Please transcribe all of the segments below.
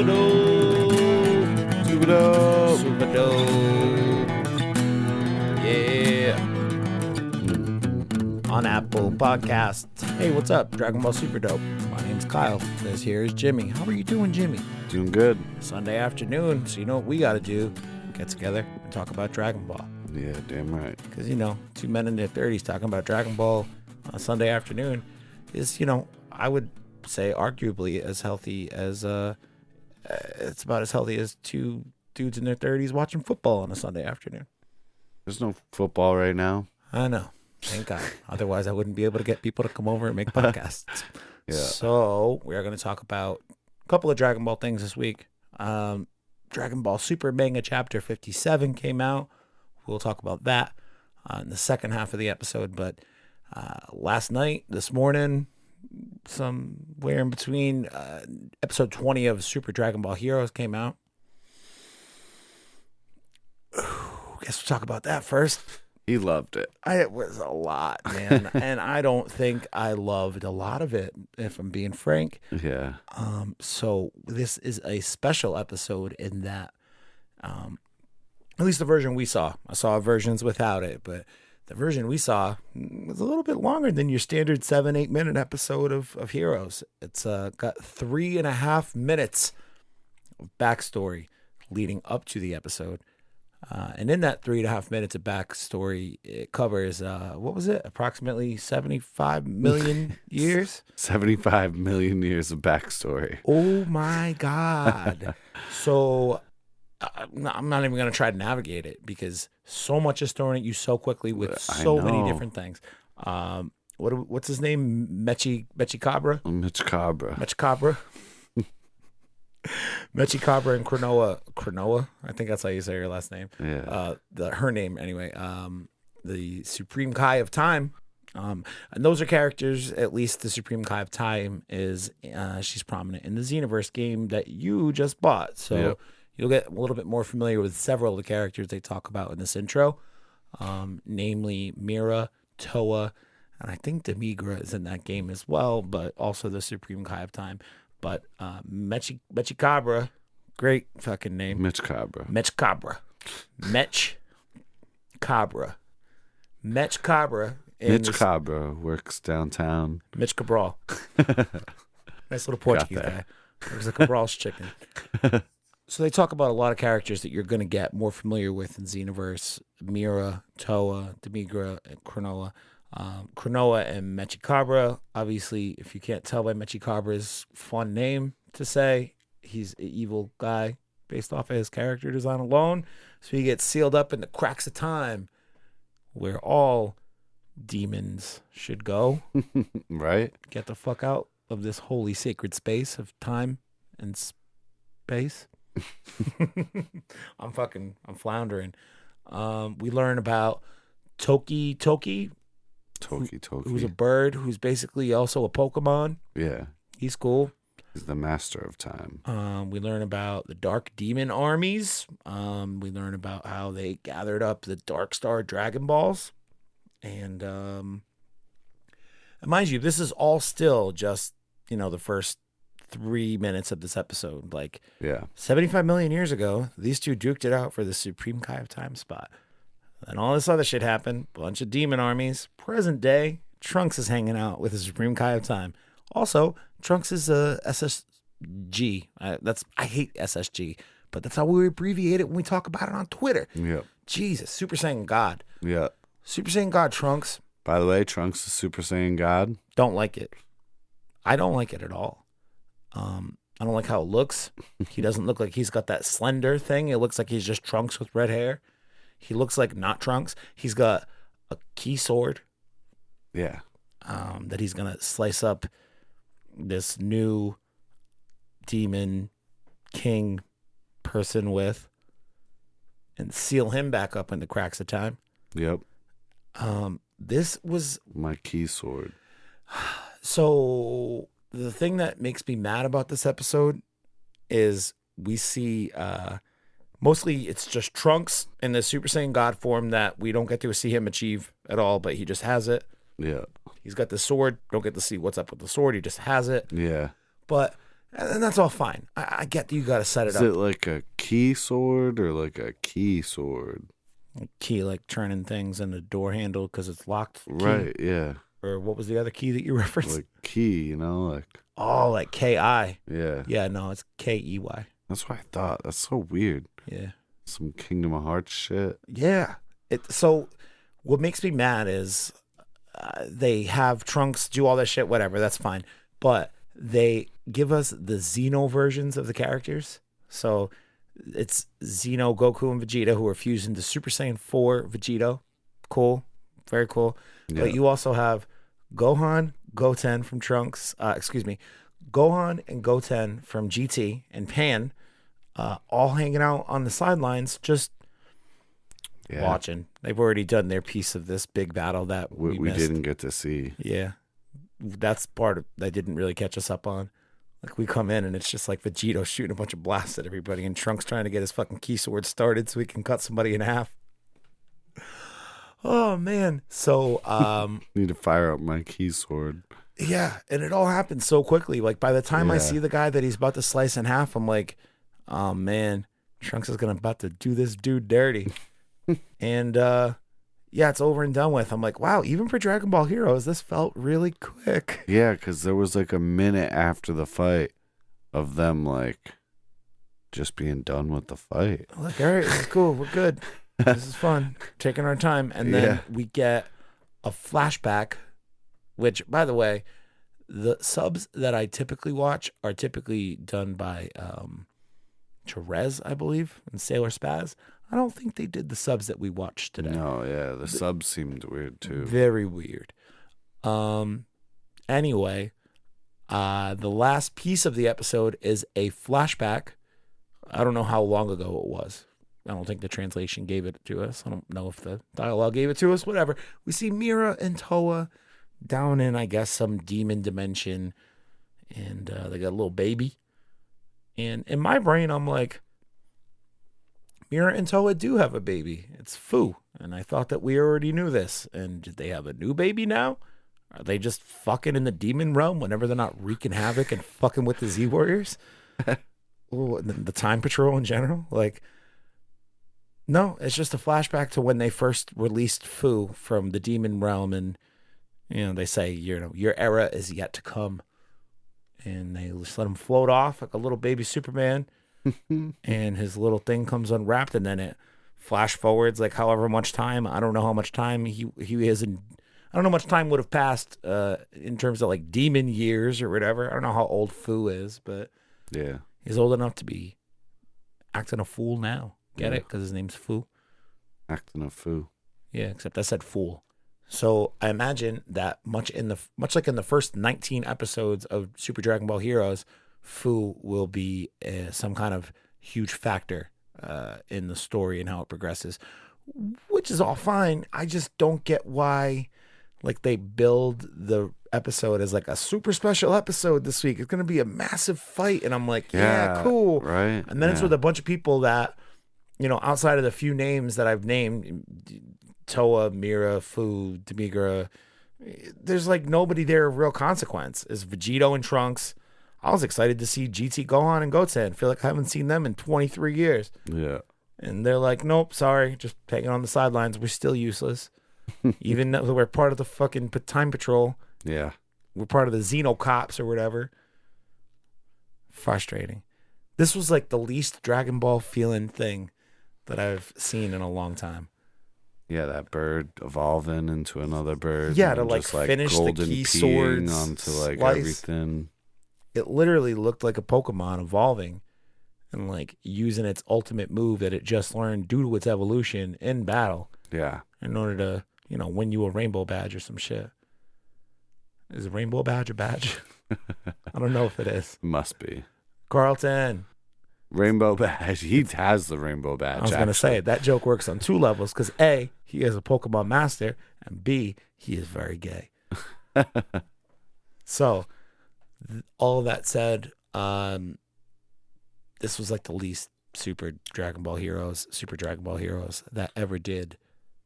Super dope. Super dope. Super dope. Yeah. On Apple Podcasts. Hey, what's up? Dragon Ball Super Dope. My name's Kyle. This here is Jimmy. How are you doing, Jimmy? Doing good. Sunday afternoon, so you know what we got to do? Get together and talk about Dragon Ball. Yeah, damn right. Because, you know, two men in their 30s talking about Dragon Ball on a Sunday afternoon is, you know, I would say arguably as healthy as, it's about as healthy as two dudes in their 30s watching football on a Sunday afternoon. There's no football right now. I know. Thank God. Otherwise, I wouldn't be able to get people to come over and make podcasts. Yeah. So we are going to talk about a couple of Dragon Ball things this week. Dragon Ball Super Manga Chapter 57 came out. We'll talk about that in the second half of the episode. But last night, this morning, somewhere in between, episode 20 of Super Dragon Ball Heroes came out. Guess we'll talk about that first. He loved it. It was a lot, man. And I don't think I loved a lot of it, if I'm being frank. Yeah. So this is a special episode in that, at least the version we saw. I saw versions without it, but the version we saw was a little bit longer than your standard 7-8 minute episode of Heroes. It's got 3.5 minutes of backstory leading up to the episode. And in that 3.5 minutes of backstory, it covers, what was it? Approximately 75 million years? 75 million years of backstory. Oh my God. So I'm not even going to try to navigate it because so much is thrown at you so quickly with so many different things. What's his name? Mechikabra? Mechikabra. Mechikabra and Cronoa. I think that's how you say her last name. Yeah. Her name anyway. The Supreme Kai of Time. And those are characters. At least the Supreme Kai of Time is. She's prominent in the Xenoverse game that you just bought. So you'll get a little bit more familiar with several of the characters they talk about in this intro, namely Mira, Toa, and I think Demigra is in that game as well. But also the Supreme Kai of Time. But Mechikabra, great fucking name. Mechikabra. Mechikabra works downtown. Mitch Cabral. Nice little Portuguese guy. Works like Cabral's chicken. So they talk about a lot of characters that you're going to get more familiar with in Xenoverse. Mira, Toa, Demigra, and Cronoa. Cronoa and Mechikabra. Obviously, if you can't tell by Mechikabra's fun name to say, he's an evil guy based off of his character design alone. So he gets sealed up in the cracks of time where all demons should go. Right? Get the fuck out of this holy sacred space of time and space. I'm floundering. We learn about Toki, who's a bird, who's basically also a Pokemon. Yeah. He's cool. He's the master of time. We learn about the Dark Demon Armies. We learn about how they gathered up the Dark Star Dragon Balls. And mind you, this is all still just, you know, the first 3 minutes of this episode. Like, 75 million years ago, these two duked it out for the Supreme Kai of Time spot. And all this other shit happened. Bunch of demon armies. Present day, Trunks is hanging out with the Supreme Kai of Time. Also, Trunks is a SSG. I hate SSG, but that's how we abbreviate it when we talk about it on Twitter. Yeah. Jesus, Super Saiyan God. Yeah. Super Saiyan God Trunks. By the way, Trunks is Super Saiyan God. Don't like it. I don't like it at all. I don't like how it looks. He doesn't look like he's got that slender thing. It looks like he's just Trunks with red hair. He looks like not Trunks. He's got a key sword. Yeah. That he's going to slice up this new demon king person with and seal him back up in the cracks of time. Yep. This was my key sword. So the thing that makes me mad about this episode is we see mostly it's just Trunks in the Super Saiyan God form that we don't get to see him achieve at all, but he just has it. Yeah. He's got the sword. Don't get to see what's up with the sword. He just has it. Yeah. But And that's all fine. I get that you got to set it Is up. it like a key sword or like a key sword? Key, like turning things in the door handle because it's locked. Key. Right, yeah. Or what was the other key that you referenced? Like key, like. Oh, like K-I. Yeah. Yeah, no, it's K-E-Y. That's what I thought. That's so weird. Yeah. Some Kingdom of Hearts shit. Yeah. So what makes me mad is they have Trunks do all that shit, whatever, that's fine. But they give us the Zeno versions of the characters. So it's Zno, Goku, and Vegeta who are fused into Super Saiyan 4 Vegeta. Cool. Very cool. Yeah. But you also have Gohan, Goten from Trunks. Gohan and Goten from GT and Pan all hanging out on the sidelines just watching. They've already done their piece of this big battle that we missed. Didn't get to see. Yeah. That's part of that didn't really catch us up on. Like we come in and it's just like Vegeta shooting a bunch of blasts at everybody and Trunks trying to get his fucking key sword started so he can cut somebody in half. Oh man. So need to fire up my key sword. Yeah, and it all happened so quickly. Like by the time I see the guy that he's about to slice in half, I'm like, oh man, Trunks is about to do this dude dirty. And it's over and done with. I'm like, wow, even for Dragon Ball Heroes, this felt really quick. Yeah, because there was like a minute after the fight of them like just being done with the fight. Like, all right, this is cool. We're good. This is fun. Taking our time. And then we get a flashback, which, by the way, the subs that I typically watch are typically done by Therese, I believe, and Sailor Spaz. I don't think they did the subs that we watched today. No, yeah, the subs seemed weird too. Very weird. Anyway, the last piece of the episode is a flashback. I don't know how long ago it was. I don't think the translation gave it to us. I don't know if the dialogue gave it to us. Whatever. We see Mira and Toa down in, I guess, some demon dimension, and they got a little baby. And in my brain, I'm like, Mira and Toa do have a baby. It's Fuu. And I thought that we already knew this. And did they have a new baby now? Are they just fucking in the demon realm whenever they're not wreaking havoc and fucking with the Z Warriors? Ooh, and the Time Patrol in general? Like, no, it's just a flashback to when they first released Fuu from the demon realm. And, they say, your era is yet to come. And they just let him float off like a little baby Superman. And his little thing comes unwrapped, and then it flash forwards like however much time. I don't know how much time he is in. I don't know how much time would have passed in terms of like demon years or whatever. I don't know how old Fuu is, but yeah, he's old enough to be acting a fool now. Get it? Because his name's Fuu. Acting a fool. Yeah, except I said fool. So I imagine that much like in the first 19 episodes of Super Dragon Ball Heroes, Fuu will be some kind of huge factor in the story and how it progresses, which is all fine. I just don't get why, like, they build the episode as like a super special episode this week. It's going to be a massive fight, and I'm like, yeah cool, right? And then it's with a bunch of people that, outside of the few names that I've named, Toa, Mira, Fuu, Demigra, there's like nobody there of real consequence. Is Vegito and Trunks. I was excited to see GT Gohan and Goten. Feel like I haven't seen them in 23 years. Yeah. And they're like, nope, sorry, just hanging on the sidelines. We're still useless. Even though we're part of the fucking Time Patrol. Yeah. We're part of the Xeno Cops or whatever. Frustrating. This was like the least Dragon Ball feeling thing that I've seen in a long time. Yeah, that bird evolving into another bird. Yeah, to like finish the key swords onto like slice. everything. It literally looked like a Pokemon evolving and like using its ultimate move that it just learned due to its evolution in battle. Yeah. In order to, win you a rainbow badge or some shit. Is a rainbow badge a badge? I don't know if it is. Must be. Carlton. Rainbow badge. He has the rainbow badge. I was going to say, that joke works on two levels because A, he is a Pokemon master, and B, he is very gay. So, all that said, this was like the least Super Dragon Ball Heroes that ever did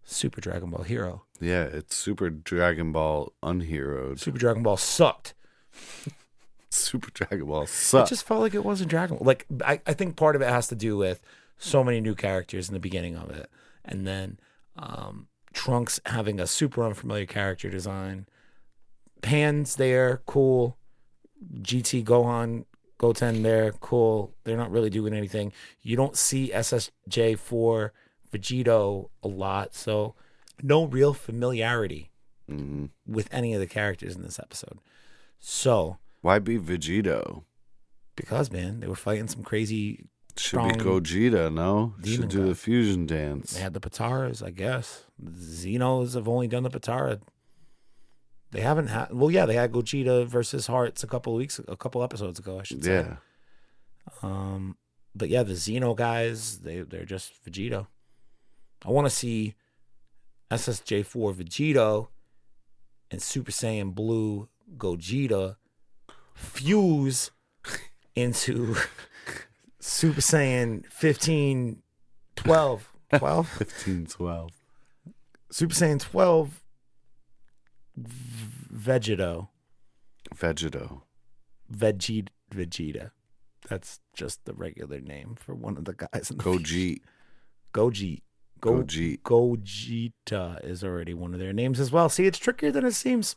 Super Dragon Ball Hero. Yeah, it's Super Dragon Ball unheroed. Super Dragon Ball sucked. Super Dragon Ball It sucked. just felt like it wasn't Dragon Ball. Like, I think part of it has to do with so many new characters in the beginning of it. And then Trunks having a super unfamiliar character design. Pan's there, cool. GT Gohan, Goten there, cool. They're not really doing anything. You don't see SSJ4 Vegito a lot, so no real familiarity with any of the characters in this episode. So Why be Vegito? because, man, they were fighting some crazy Should be strong Gogeta, no? demon Should do the god. fusion dance. They had the Pataras, I guess. The Xenos have only done the Patara. They haven't had. Well, yeah, they had Gogeta versus Hearts a couple episodes ago, I should say. Yeah. But yeah, the Xeno guys, they're just Vegito. I want to see SSJ4 Vegito and Super Saiyan Blue Gogeta fuse into Super Saiyan 15, 12. 12? 15, 12. Super Saiyan 12 Vegito. Vegeta. That's just the regular name for one of the guys in the Gogeta. Gogeta is already one of their names as well. See, it's trickier than it seems.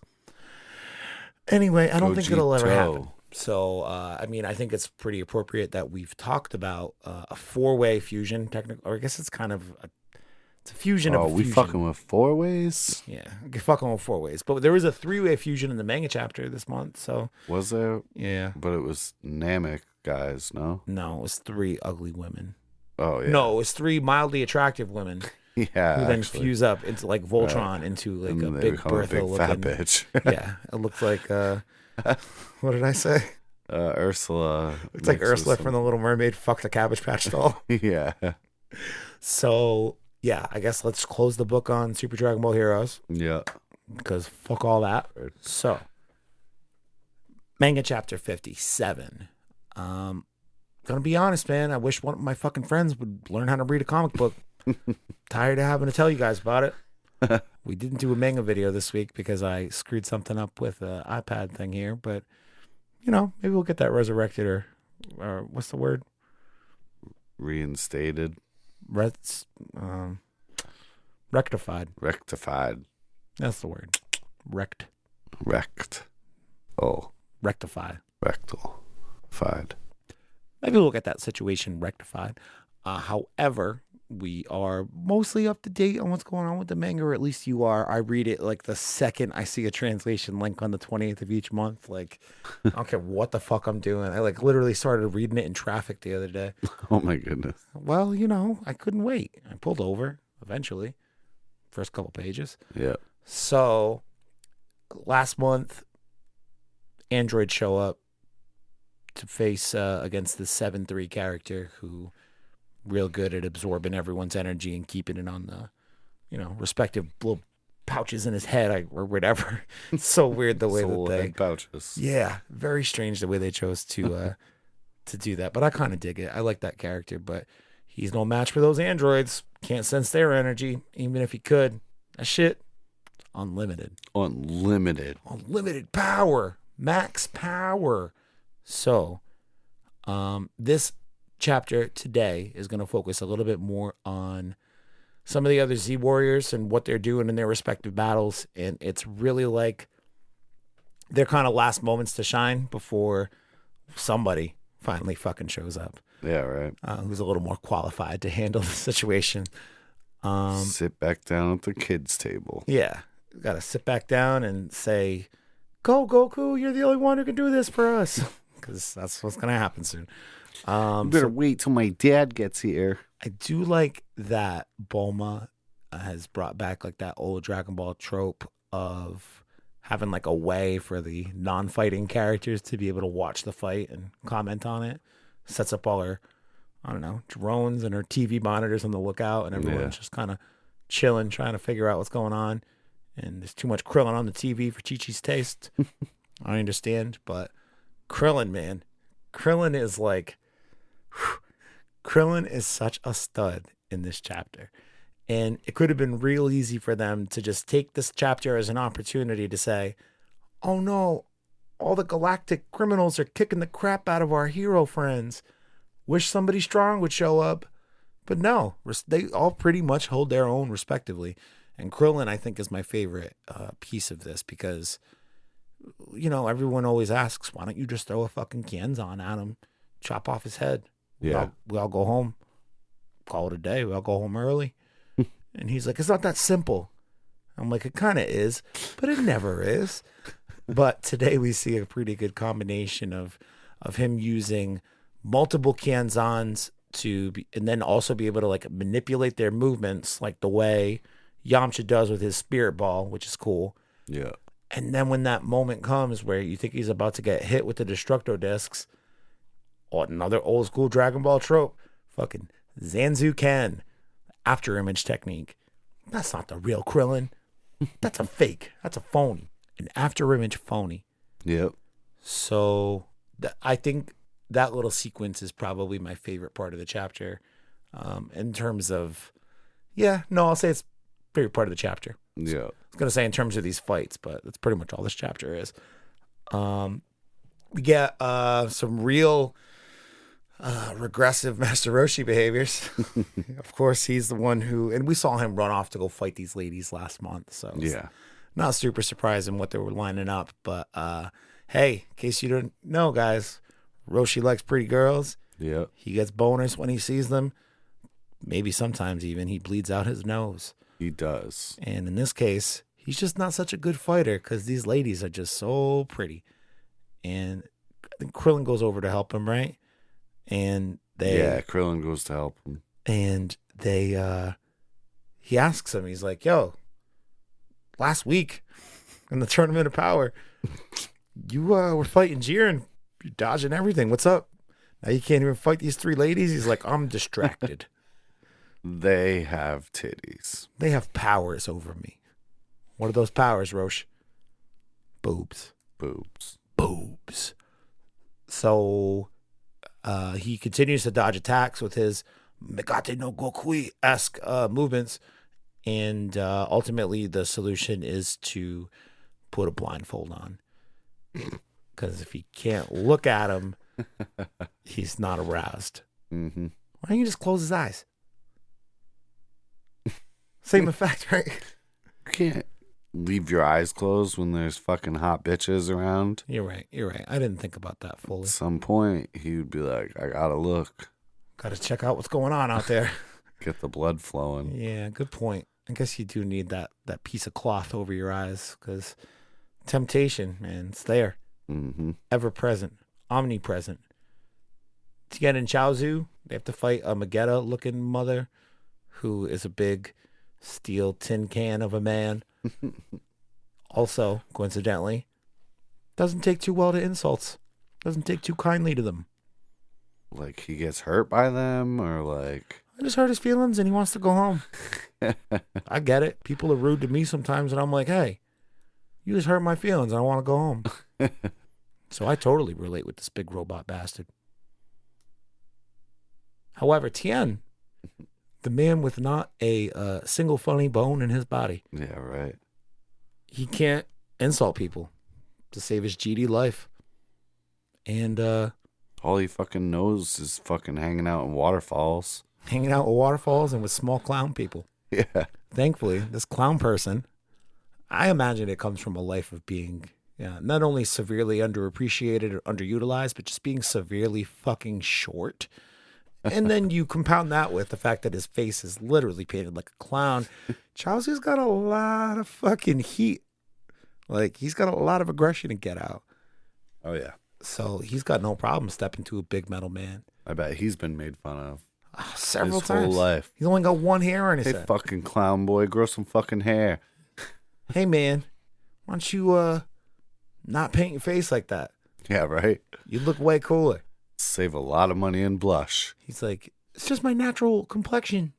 Anyway, I don't think it'll ever happen. So, I mean, I think it's pretty appropriate that we've talked about a four-way fusion, or I guess it's kind of it's a fusion of a fusion. We fucking with four ways? Yeah, fucking with four ways. But there was a three-way fusion in the manga chapter this month, so. Was there? Yeah. But it was Namek guys, no? No, it was three ugly women. Oh, yeah. No, it was three mildly attractive women. Yeah, who then fuse up into like Voltron into like a big Bertha looking fat bitch. Yeah, it looks like what did I say? Ursula. It's like Ursula from The Little Mermaid fucked a Cabbage Patch doll. Yeah. So yeah, I guess let's close the book on Super Dragon Ball Heroes. Yeah. Because fuck all that. So Manga Chapter 57. Gonna be honest, man. I wish one of my fucking friends would learn how to read a comic book. Tired of having to tell you guys about it. We didn't do a manga video this week because I screwed something up with the iPad thing here, but you know, maybe we'll get that resurrected or what's the word? Reinstated. Rectified. Rectified. That's the word. Wrecked. Oh. Rectify. Rectal. Fied. Maybe we'll get that situation rectified. However, we are mostly up to date on what's going on with the manga, or at least you are. I read it like the second I see a translation link on the 20th of each month. Like, I don't care what the fuck I'm doing. I like literally started reading it in traffic the other day. Oh my goodness. Well, you know, I couldn't wait. I pulled over eventually. First couple pages. Yeah. So last month, androids show up to face against the 7-3 character who real good at absorbing everyone's energy and keeping it on the, you know, respective little pouches in his head or whatever. It's so weird the way that they pouches. Yeah, very strange the way they chose to do that. But I kind of dig it. I like that character, but he's no match for those androids. Can't sense their energy, even if he could. That shit, unlimited. Unlimited power. Max power. So, this chapter today is going to focus a little bit more on some of the other Z Warriors and what they're doing in their respective battles. And it's really like their kind of last moments to shine before somebody finally fucking shows up. Yeah, right. Who's a little more qualified to handle the situation. Sit back down at the kids' table. Yeah. Got to sit back down and say, go, Goku, you're the only one who can do this for us. Because that's what's going to happen soon. You better wait till my dad gets here. I do like that Bulma has brought back like that old Dragon Ball trope of having like a way for the non-fighting characters to be able to watch the fight and comment on it. Sets up all her, I don't know, drones and her TV monitors on the lookout, and everyone's just kind of chilling, trying to figure out what's going on. And there's too much Krillin on the TV for Chi-Chi's taste. I understand, but Krillin, man. Krillin is like... Krillin is such a stud in this chapter. And it could have been real easy for them to just take this chapter as an opportunity to say, oh no, all the galactic criminals are kicking the crap out of our hero friends. Wish somebody strong would show up. But no, they all pretty much hold their own respectively. And Krillin, I think, is my favorite piece of this because, you know, everyone always asks, why don't you just throw a fucking Kienzan at him, chop off his head? Yeah. We all go home, call it a day. We all go home early. And he's like, it's not that simple. I'm like, it kind of is, but it never is. But today we see a pretty good combination of him using multiple Kienzans and then also be able to like manipulate their movements like the way Yamcha does with his spirit ball, which is cool. Yeah. And then when that moment comes where you think he's about to get hit with the Destructo discs, or another old school Dragon Ball trope, fucking Zanzu Ken, after image technique. That's not the real Krillin. That's a fake. That's a phony. An after image phony. Yep. So I think that little sequence is probably my favorite part of the chapter. In terms of, I'll say it's favorite part of the chapter. Yeah. I was going to say in terms of these fights, but that's pretty much all this chapter is. We get some real regressive Master Roshi behaviors. Of course, he's the one who, and we saw him run off to go fight these ladies last month. So yeah, not super surprising what they were lining up. But hey, in case you don't know, guys, Roshi likes pretty girls. Yeah, he gets boners when he sees them. Maybe sometimes even he bleeds out his nose. He does. And in this case, he's just not such a good fighter because these ladies are just so pretty. And I think Krillin goes over to help him, right? And Krillin goes to help him. And he asks him, he's like, yo, last week in the Tournament of Power, you were fighting Jiren, you're dodging everything. What's up? Now you can't even fight these three ladies? He's like, I'm distracted. They have titties. They have powers over me. What are those powers, Roche? Boobs. So he continues to dodge attacks with his Megate no Gokui-esque movements. And ultimately the solution is to put a blindfold on. Because if he can't look at him, he's not aroused. Mm-hmm. Why don't you just close his eyes? Same effect, right? You can't leave your eyes closed when there's fucking hot bitches around. You're right. I didn't think about that fully. At some point, he would be like, I gotta look. Gotta check out what's going on out there. Get the blood flowing. Yeah, good point. I guess you do need that piece of cloth over your eyes because temptation, man, it's there. Mm-hmm. Ever present, omnipresent. Tien and Chowsie, they have to fight a Magetta-looking mother who is a big steel tin can of a man. Also, coincidentally, doesn't take too well to insults. Doesn't take too kindly to them. Like he gets hurt by them or like... I just hurt his feelings and he wants to go home. I get it. People are rude to me sometimes and I'm like, hey, you just hurt my feelings. I want to go home. So I totally relate with this big robot bastard. However, Tien, the man with not a single funny bone in his body. Yeah, right. He can't insult people to save his GD life. And all he fucking knows is fucking hanging out in waterfalls. Hanging out with waterfalls and with small clown people. Yeah. Thankfully, this clown person, I imagine it comes from a life of being not only severely underappreciated or underutilized, but just being severely fucking short. And then you compound that with the fact that his face is literally painted like a clown. Chousie's got a lot of fucking heat. Like, he's got a lot of aggression to get out. Oh, yeah. So he's got no problem stepping to a big metal man. I bet he's been made fun of. Several his times. Whole life. He's only got one hair on his hey, head. fucking clown boy, grow some fucking hair. Hey, man, why don't you not paint your face like that? Yeah, right? You look way cooler. Save a lot of money in blush. He's like, it's just my natural complexion.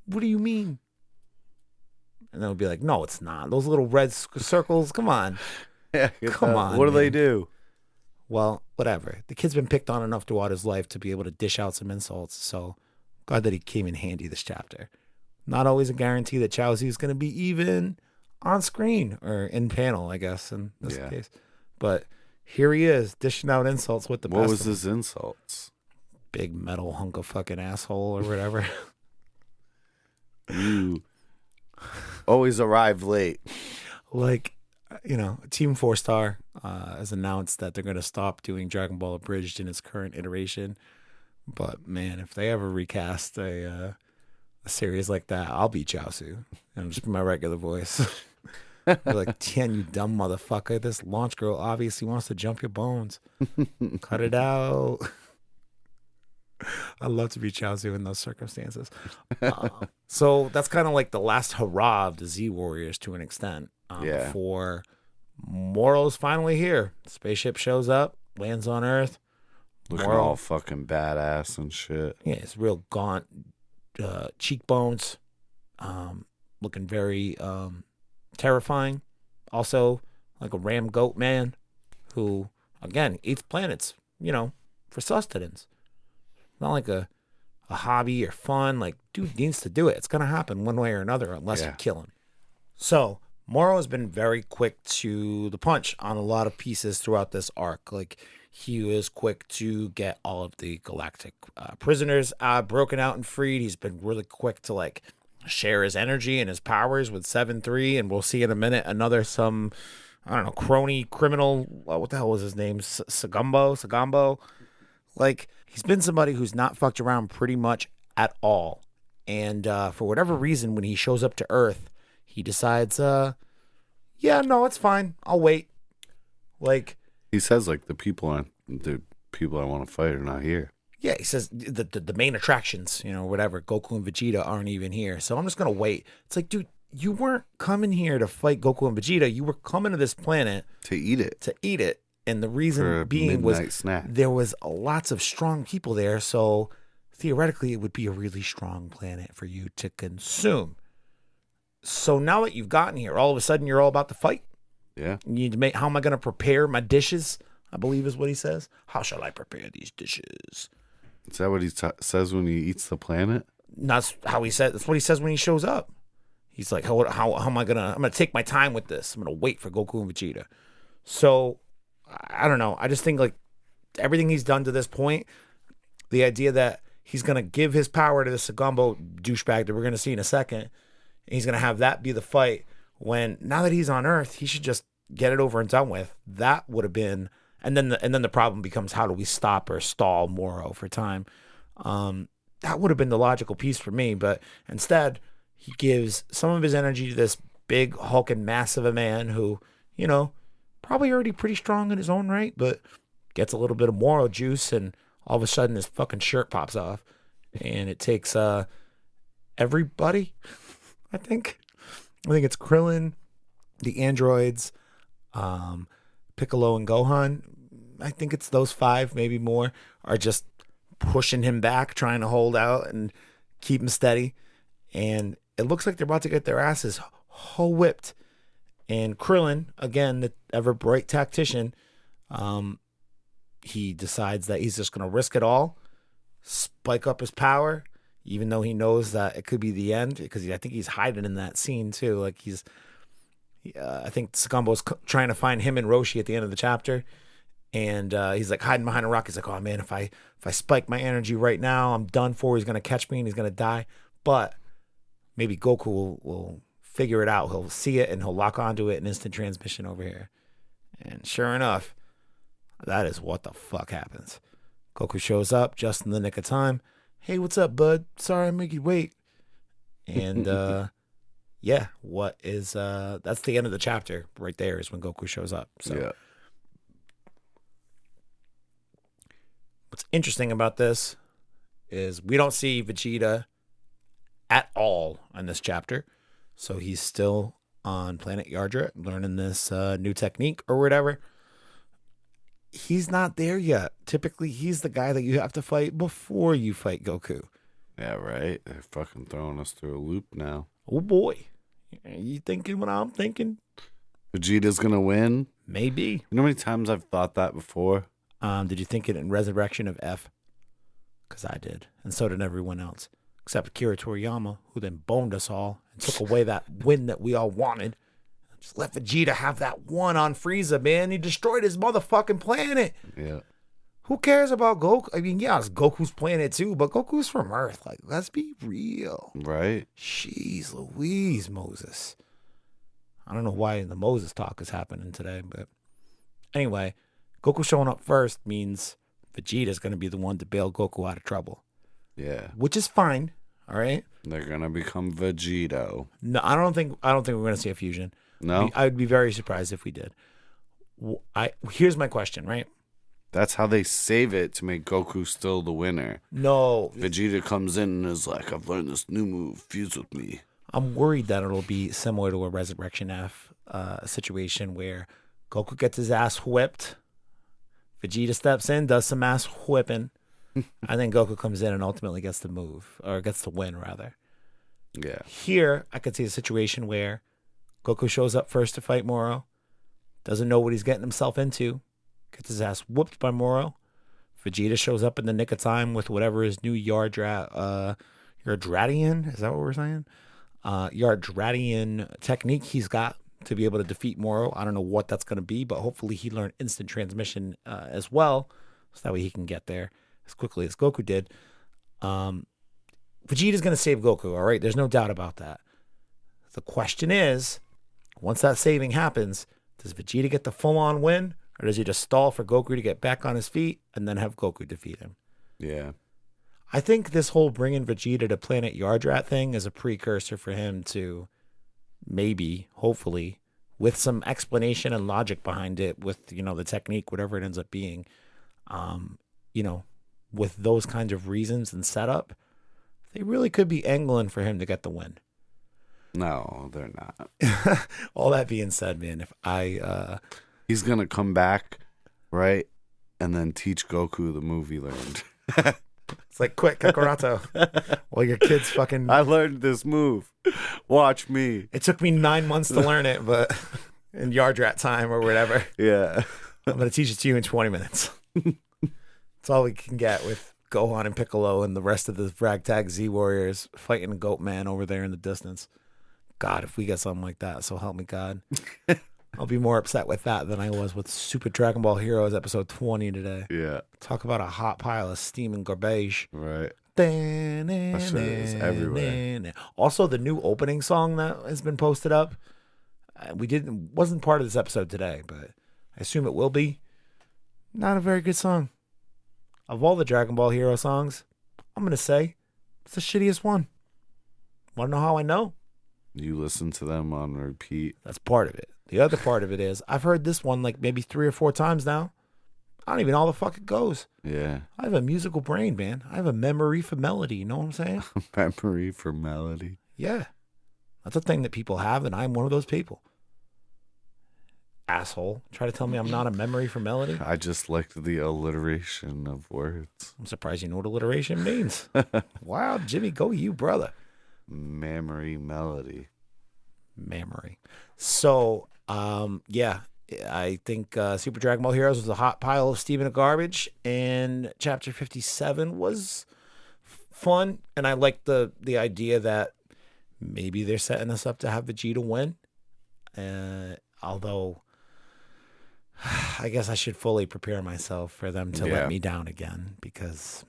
What do you mean? And then we'll be like, no, it's not. Those little red circles, come on. Yeah, come on. What do man. they do? Well, whatever. The kid's been picked on enough throughout his life to be able to dish out some insults. So glad that he came in handy this chapter. Not always a guarantee that Chowsie is going to be even on screen or in panel, I guess, in this case. But here he is dishing out insults with the best. What was his insults? Big metal hunk of fucking asshole or whatever. You always arrive late. Like, Team 4-Star has announced that they're going to stop doing Dragon Ball Abridged in its current iteration. But, man, if they ever recast a series like that, I'll be Chowsie. And just be my regular voice. Be like, Tien, you dumb motherfucker. This launch girl obviously wants to jump your bones. Cut it out. I'd love to be Chowsie in those circumstances. So that's kind of like the last hurrah of the Z Warriors to an extent. Before Moro's finally here. The spaceship shows up, lands on Earth. Looking all fucking badass and shit. Yeah, it's real gaunt cheekbones. Looking very terrifying. Also, like a ram goat man who, again, eats planets, for sustenance. Not like a hobby or fun. Like, dude needs to do it. It's going to happen one way or another unless you kill him. So, Moro has been very quick to the punch on a lot of pieces throughout this arc. Like, he was quick to get all of the galactic prisoners broken out and freed. He's been really quick to, like, share his energy and his powers with 7-3. And we'll see in a minute another crony criminal. What the hell was his name? Sagambo. Like, he's been somebody who's not fucked around pretty much at all. And for whatever reason, when he shows up to Earth, he decides, it's fine. I'll wait. Like, he says, like, the people I want to fight are not here. Yeah, he says the main attractions, whatever, Goku and Vegeta aren't even here. So I'm just going to wait. It's like, dude, you weren't coming here to fight Goku and Vegeta. You were coming to this planet to eat it. And the reason being was snack. There was lots of strong people there. So theoretically, it would be a really strong planet for you to consume. So now that you've gotten here, all of a sudden you're all about to fight. Yeah. You need to make, how am I going to prepare my dishes? I believe is what he says. How shall I prepare these dishes? Is that what he says when he eats the planet? That's how he said. That's what he says when he shows up. He's like, how am I gonna? I'm gonna take my time with this. I'm gonna wait for Goku and Vegeta. So I don't know. I just think like everything he's done to this point, the idea that he's gonna give his power to the Sagambo douchebag that we're gonna see in a second, and he's gonna have that be the fight. When now that he's on Earth, he should just get it over and done with. That would have been. And then the problem becomes, how do we stop or stall Moro for time? That would have been the logical piece for me, but instead he gives some of his energy to this big hulking massive a man who, probably already pretty strong in his own right, but gets a little bit of Moro juice, and all of a sudden his fucking shirt pops off, and it takes everybody. I think it's Krillin, the androids, Piccolo and Gohan. I think it's those 5, maybe more, are just pushing him back, trying to hold out and keep him steady. And it looks like they're about to get their asses whipped. And Krillin, again, the ever bright tactician, he decides that he's just going to risk it all, spike up his power, even though he knows that it could be the end, because I think he's hiding in that scene too. Like I think Sagambo's trying to find him and Roshi at the end of the chapter. And he's like hiding behind a rock. He's like, oh man, if I spike my energy right now, I'm done for. He's going to catch me and he's going to die. But maybe Goku will figure it out. He'll see it and he'll lock onto it in instant transmission over here. And sure enough, that is what the fuck happens. Goku shows up just in the nick of time. Hey, what's up, bud? Sorry I make you wait. And yeah, that's the end of the chapter right there is when Goku shows up. So yeah. What's interesting about this is we don't see Vegeta at all in this chapter. So he's still on planet Yardra learning this new technique or whatever. He's not there yet. Typically, he's the guy that you have to fight before you fight Goku. Yeah, right. They're fucking throwing us through a loop now. Oh, boy. Are you thinking what I'm thinking? Vegeta's going to win? Maybe. You know how many times I've thought that before? Did you think it in Resurrection of F? Because I did. And so did everyone else. Except Akira Toriyama, who then boned us all and took away that win that we all wanted. Just let Vegeta have that one on Frieza, man. He destroyed his motherfucking planet. Yeah. Who cares about Goku? I mean, yeah, it's Goku's planet too, but Goku's from Earth. Like, let's be real. Right. Jeez Louise, Moses. I don't know why the Moses talk is happening today, but anyway, Goku showing up first means Vegeta's going to be the one to bail Goku out of trouble. Yeah. Which is fine. All right. They're gonna become Vegito. No, I don't think we're going to see a fusion. No. I would be very surprised if we did. Here's my question, right? That's how they save it to make Goku still the winner. No. Vegeta comes in and is like, I've learned this new move. Fuse with me. I'm worried that it'll be similar to a Resurrection F situation where Goku gets his ass whipped. Vegeta steps in, does some ass whipping. And then Goku comes in and ultimately gets the move, or gets the win, rather. Yeah. Here, I could see a situation where Goku shows up first to fight Moro, doesn't know what he's getting himself into, gets his ass whooped by Moro. Vegeta shows up in the nick of time with whatever his new Yardratian, is that what we're saying? Yardratian technique he's got to be able to defeat Moro. I don't know what that's going to be, but hopefully he learned instant transmission as well, so that way he can get there as quickly as Goku did. Vegeta's going to save Goku, all right? There's no doubt about that. The question is, once that saving happens, does Vegeta get the full-on win, or does he just stall for Goku to get back on his feet and then have Goku defeat him? Yeah. I think this whole bringing Vegeta to Planet Yardrat thing is a precursor for him to maybe, hopefully, with some explanation and logic behind it, with, the technique, whatever it ends up being, with those kinds of reasons and setup, they really could be angling for him to get the win. No, they're not. All that being said, man, if he's going to come back, right? And then teach Goku the move he learned. It's like, quick, Kakaroto. Well, your kid's fucking... I learned this move. Watch me. It took me 9 months to learn it, but in Yardrat time or whatever. Yeah. I'm going to teach it to you in 20 minutes. That's all we can get with Gohan and Piccolo and the rest of the ragtag Z Warriors fighting Goat Man over there in the distance. God, if we get something like that, so help me God. I'll be more upset with that than I was with Super Dragon Ball Heroes episode 20 today. Yeah. Talk about a hot pile of steaming garbage. Right. That shit is everywhere. Also, the new opening song that has been posted up, wasn't part of this episode today, but I assume it will be. Not a very good song. Of all the Dragon Ball Hero songs, I'm going to say it's the shittiest one. Want to know how I know? You listen to them on repeat. That's part of it. The other part of it is I've heard this one like maybe 3 or 4 times now. I don't even know how the fuck it goes. Yeah. I have a musical brain, man. I have a memory for melody. You know what I'm saying? Memory for melody. Yeah. That's a thing that people have, and I'm one of those people. Asshole. Try to tell me I'm not a memory for melody? I just liked the alliteration of words. I'm surprised you know what alliteration means. Wow, Jimmy, go you, brother. Memory melody. Memory. So, yeah, I think Super Dragon Ball Heroes was a hot pile of steaming of garbage, and Chapter 57 was fun, and I like the idea that maybe they're setting us up to have Vegeta win. Although, I guess I should fully prepare myself for them to let me down again, because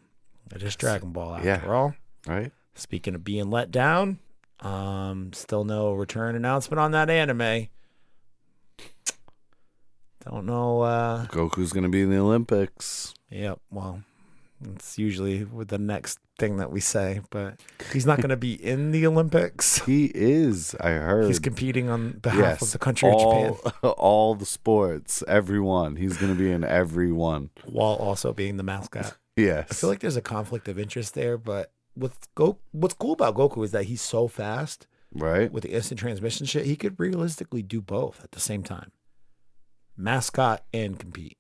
it is Dragon Ball after all. Right. Speaking of being let down, still no return announcement on that anime. Don't know. Goku's going to be in the Olympics. Yep. Well, it's usually with the next thing that we say, but he's not going to be in the Olympics. He is, I heard. He's competing on behalf of the country of Japan. All the sports, everyone. He's going to be in every one. While also being the mascot. Yes. I feel like there's a conflict of interest there, but what's cool about Goku is that he's so fast. Right. With the instant transmission shit, he could realistically do both at the same time. Mascot and compete.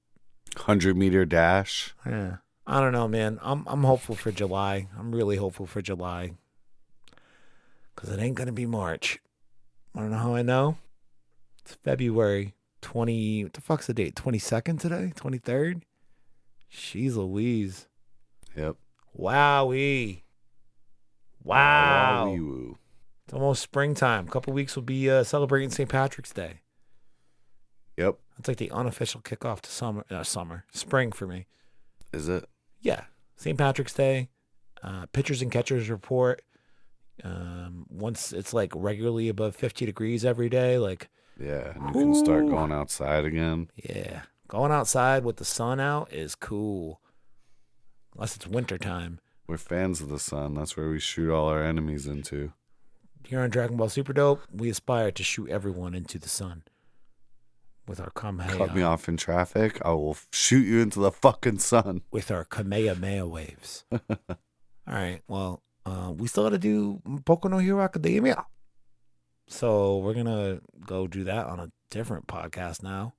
100-meter dash. Yeah. I don't know, man. I'm hopeful for July. I'm really hopeful for July. Because it ain't going to be March. I don't know how I know. It's February 20. What the fuck's the date? 22nd today? 23rd? Jeez Louise. Yep. Wowee. Wow. Wowee-woo. It's almost springtime. A couple weeks will be celebrating St. Patrick's Day. Yep. It's like the unofficial kickoff to spring for me. Is it? Yeah. St. Patrick's Day, pitchers and catchers report. Once it's like regularly above 50 degrees every day, like, Yeah, and you can start going outside again. yeah, going outside with the sun out is cool. Unless it's wintertime. We're fans of the sun. That's where we shoot all our enemies into. Here on Dragon Ball Super Dope, we aspire to shoot everyone into the sun. With our Kamehameha. Cut me off in traffic, I will shoot you into the fucking sun. With our Kamehameha waves. All right, well, we still got to do Boku no Hero Academia. So we're going to go do that on a different podcast now.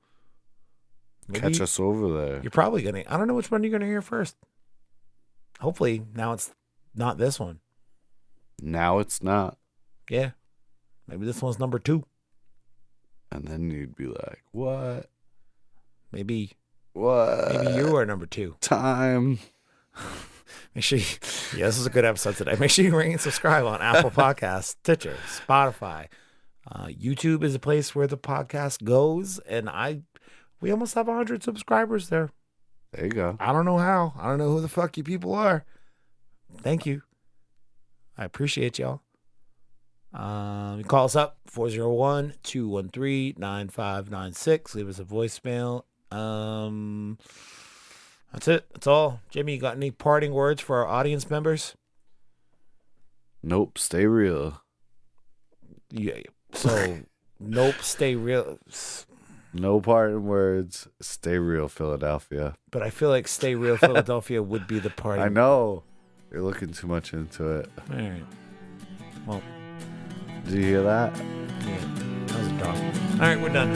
Maybe Catch us over there. You're probably going to. I don't know which one you're going to hear first. Hopefully, now it's not this one. Now it's not. Yeah. Maybe this one's number 2. And then you'd be like, what? Maybe What? you are number 2. Time. Make sure this is a good episode today. Make sure you ring and subscribe on Apple Podcasts, Stitcher, Spotify. YouTube is a place where the podcast goes, and we almost have 100 subscribers there. There you go. I don't know how. I don't know who the fuck you people are. Thank you. I appreciate y'all. You call us up, 401-213-9596. Leave us a voicemail. That's it. That's all. Jimmy, you got any parting words for our audience members? Nope. Stay real. Yeah. So, nope. Stay real. No parting words. Stay real, Philadelphia. But I feel like Stay Real Philadelphia would be the party. I know. You're looking too much into it. All right. Well. Did you hear that? Yeah. That was a dog. All right, we're done.